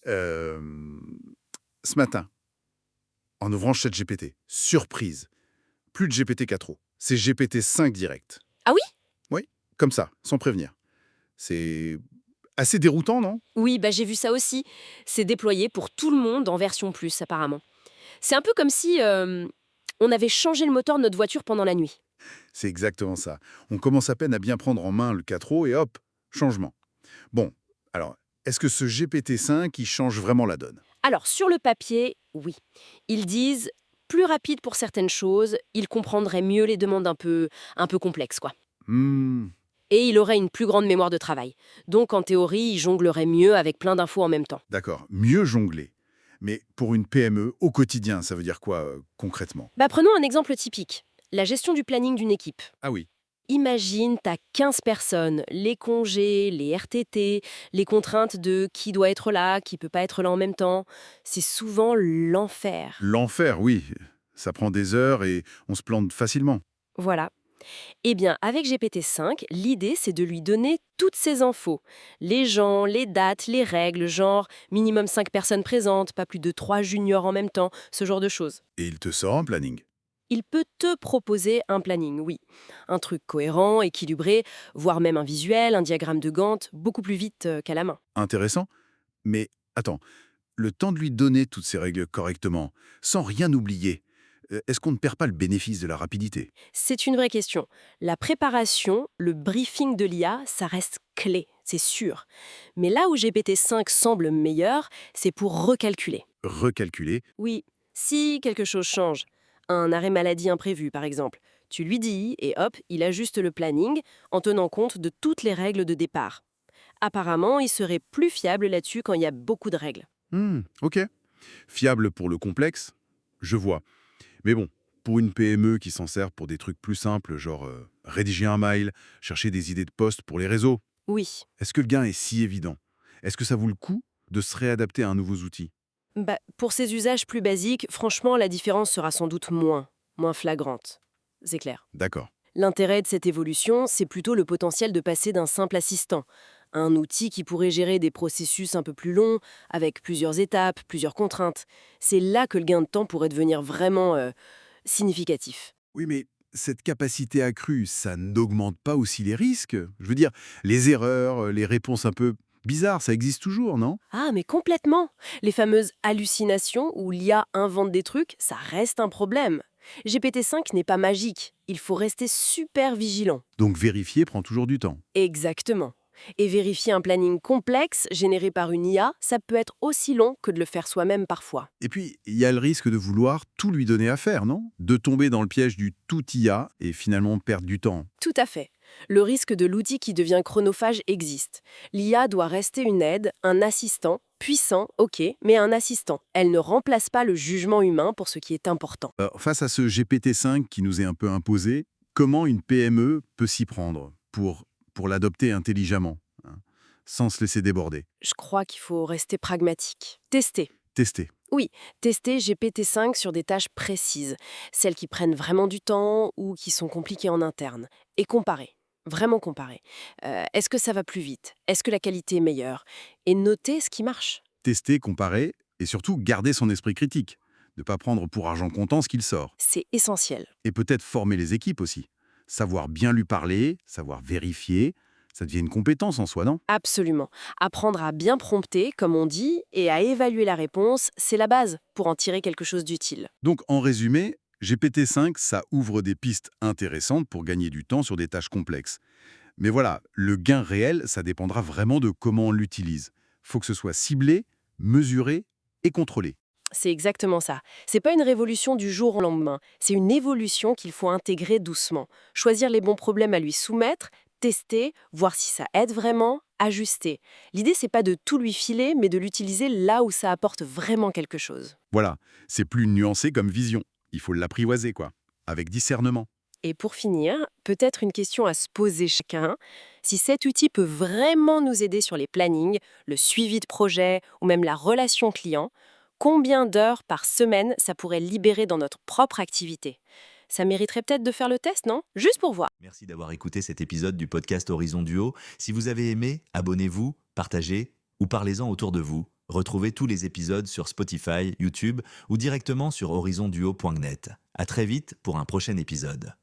Euh, Ce matin, en ouvrant ChatGPT, surprise, plus de GPT-4o, c'est GPT-5 direct. Ah oui? Oui, comme ça, sans prévenir. C'est assez déroutant, non? Oui, j'ai vu ça aussi. C'est déployé pour tout le monde en version plus, apparemment. C'est un peu comme si on avait changé le moteur de notre voiture pendant la nuit. C'est exactement ça. On commence à peine à bien prendre en main le 4o et hop, changement. Bon, alors, est-ce que ce GPT-5, il change vraiment la donne? Alors, sur le papier, oui. Ils disent plus rapide pour certaines choses, il comprendrait mieux les demandes un peu complexes, quoi. Hmm, Et il aurait une plus grande mémoire de travail. Donc, en théorie, il jonglerait mieux avec plein d'infos en même temps. d'accord, mieux jongler. Mais pour une PME, au quotidien, ça veut dire quoi concrètement? Prenons un exemple typique. La gestion du planning d'une équipe. Ah oui, Imagine, t'as 15 personnes, les congés, les RTT, les contraintes de qui doit être là, qui peut pas être là en même temps. C'est souvent l'enfer. l'enfer, oui. Ça prend des heures et on se plante facilement. Voilà. Eh bien, avec GPT-5, l'idée, c'est de lui donner toutes ces infos. Les gens, les dates, les règles, genre minimum 5 personnes présentes, pas plus de 3 juniors en même temps, ce genre de choses. Et il te sort un planning. Il peut te proposer un planning, oui. Un truc cohérent, équilibré, voire même un visuel, un diagramme de Gantt, beaucoup plus vite qu'à la main. Intéressant. Mais attends, le temps de lui donner toutes ces règles correctement, sans rien oublier, est-ce qu'on ne perd pas le bénéfice de la rapidité? C'est une vraie question. La préparation, le briefing de l'IA, ça reste clé, c'est sûr. Mais là où GPT-5 semble meilleur, c'est pour recalculer. Recalculer. Oui, si quelque chose change, un arrêt maladie imprévu par exemple, tu lui dis et hop, il ajuste le planning en tenant compte de toutes les règles de départ. Apparemment, il serait plus fiable là-dessus quand il y a beaucoup de règles. Ok. Fiable pour le complexe, je vois. Mais bon, pour une PME qui s'en sert pour des trucs plus simples, genre rédiger un mail, chercher des idées de poste pour les réseaux, Oui. est-ce que le gain est si évident? Est-ce que ça vaut le coup de se réadapter à un nouveau outil? Pour ces usages plus basiques, franchement, la différence sera sans doute moins flagrante. C'est clair. D'accord. L'intérêt de cette évolution, c'est plutôt le potentiel de passer d'un simple assistant à un outil qui pourrait gérer des processus un peu plus longs, avec plusieurs étapes, plusieurs contraintes. C'est là que le gain de temps pourrait devenir vraiment significatif. Oui, mais cette capacité accrue, ça n'augmente pas aussi les risques? Je veux dire, les erreurs, les réponses un peu bizarres, ça existe toujours, non? Ah, mais complètement. Les fameuses hallucinations où l'IA invente des trucs, ça reste un problème. GPT-5 n'est pas magique. Il faut rester super vigilant. Donc vérifier prend toujours du temps. Exactement. Et vérifier un planning complexe généré par une IA, ça peut être aussi long que de le faire soi-même parfois. Et puis, il y a le risque de vouloir tout lui donner à faire, non? De tomber dans le piège du tout IA et finalement perdre du temps. Tout à fait. Le risque de l'outil qui devient chronophage existe. L'IA doit rester une aide, un assistant, puissant, ok, mais un assistant. Elle ne remplace pas le jugement humain pour ce qui est important. Face à ce GPT-5 qui nous est un peu imposé, comment une PME peut s'y prendre pour l'adopter intelligemment, hein, sans se laisser déborder? Je crois qu'il faut rester pragmatique. Tester. Tester. Oui, tester GPT-5 sur des tâches précises, celles qui prennent vraiment du temps ou qui sont compliquées en interne, et comparer. Vraiment comparer. Est-ce que ça va plus vite? Est-ce que la qualité est meilleure? Et noter ce qui marche. Tester, comparer et surtout garder son esprit critique. Ne pas prendre pour argent comptant ce qu'il sort. C'est essentiel. Et peut-être former les équipes aussi. Savoir bien lui parler, savoir vérifier, ça devient une compétence en soi, non? Absolument. Apprendre à bien prompter, comme on dit, et à évaluer la réponse, c'est la base pour en tirer quelque chose d'utile. Donc en résumé, GPT-5, ça ouvre des pistes intéressantes pour gagner du temps sur des tâches complexes. Mais voilà, le gain réel, ça dépendra vraiment de comment on l'utilise. Faut que ce soit ciblé, mesuré et contrôlé. C'est exactement ça. C'est pas une révolution du jour au lendemain, c'est une évolution qu'il faut intégrer doucement. Choisir les bons problèmes à lui soumettre, tester, voir si ça aide vraiment, ajuster. L'idée, c'est pas de tout lui filer, mais de l'utiliser là où ça apporte vraiment quelque chose. Voilà, c'est plus nuancé comme vision. Il faut l'apprivoiser, quoi, avec discernement. Et pour finir, peut-être une question à se poser chacun. Si cet outil peut vraiment nous aider sur les plannings, le suivi de projet ou même la relation client, combien d'heures par semaine ça pourrait libérer dans notre propre activité? Ça mériterait peut-être de faire le test, non? Juste pour voir. Merci d'avoir écouté cet épisode du podcast Horizon Duo. Si vous avez aimé, abonnez-vous, partagez ou parlez-en autour de vous. Retrouvez tous les épisodes sur Spotify, YouTube ou directement sur horizonduo.net. À très vite pour un prochain épisode.